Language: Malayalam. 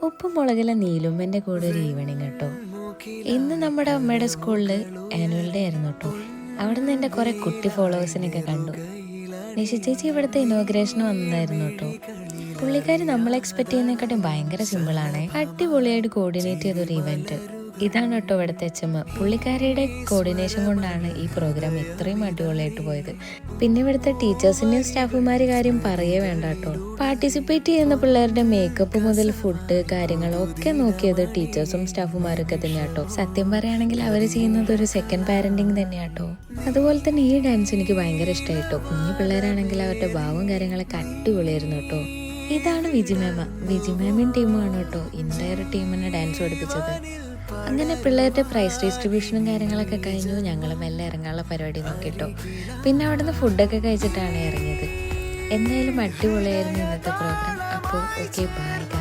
ഉപ്പും മുളകിലെ നീലുമ്മൻ്റെ കൂടെ ഒരു ഈവനിങ് കേട്ടോ. ഇന്ന് നമ്മുടെ അമ്മയുടെ സ്കൂളിൽ ആനുവൽ ഡേ ആയിരുന്നു കേട്ടോ. അവിടെ നിന്ന് എൻ്റെ കുറേ കുട്ടി ഫോളോവേഴ്സിനൊക്കെ കണ്ടു. നിഷ ചേച്ചി ഇവിടുത്തെ ഇനോഗ്രേഷന് വന്നതായിരുന്നു കേട്ടോ. പുള്ളിക്കാരി നമ്മൾ എക്സ്പെക്ട് ചെയ്യുന്നതിനെക്കാട്ടും ഭയങ്കര സിമ്പിളാണ്. അടിപൊളിയായിട്ട് കോർഡിനേറ്റ് ചെയ്തൊരു ഇവന്റ്. ഇതാണ് കേട്ടോ ഇവിടുത്തെ HM. പുള്ളിക്കാരിയുടെ കോർഡിനേഷൻ കൊണ്ടാണ് ഈ പ്രോഗ്രാം ഇത്രയും അടിപൊളിയായിട്ട് പോയത്. പിന്നെ ഇവിടുത്തെ ടീച്ചേഴ്സിൻ്റെയും സ്റ്റാഫുമാരുടെ കാര്യം പറയേ വേണ്ട കേട്ടോ. പാർട്ടിസിപ്പേറ്റ് ചെയ്യുന്ന പിള്ളേരുടെ മേക്കപ്പ് മുതൽ ഫുഡ് കാര്യങ്ങളൊക്കെ നോക്കിയത് ടീച്ചേഴ്സും സ്റ്റാഫുമാരൊക്കെ തന്നെയാട്ടോ. സത്യം പറയുകയാണെങ്കിൽ അവർ ചെയ്യുന്നത് ഒരു സെക്കൻഡ് പാരന്റിങ് തന്നെയാട്ടോ. അതുപോലെ തന്നെ ഈ ഡാൻസ് എനിക്ക് ഭയങ്കര ഇഷ്ടമായിട്ടോ. കുഞ്ഞു പിള്ളേരാണെങ്കിൽ അവരുടെ ഭാവവും കാര്യങ്ങളൊക്കെ അടിപൊളിയായിരുന്നു കേട്ടോ. ഇതാണ് വിജിമേമ. വിജിമേമയും ടീമുമാണ് കേട്ടോ ഇൻ്റയർ ടീമിനെ ഡാൻസ് പഠിപ്പിച്ചത്. അങ്ങനെ പിള്ളേരുടെ പ്രൈസ് ഡിസ്ട്രിബ്യൂഷനും കാര്യങ്ങളൊക്കെ കഴിഞ്ഞു. ഞങ്ങൾ മെല്ലെ ഇറങ്ങാനുള്ള പരിപാടി നോക്കിട്ടോ. പിന്നെ അവിടുന്ന് ഫുഡൊക്കെ കഴിച്ചിട്ടാണ് ഇറങ്ങിയത്. എന്തായാലും അടിപൊളിയായിരുന്നു ഇന്നത്തെ പ്രോഗ്രാം. അപ്പോൾ ഓക്കെ, ബൈ.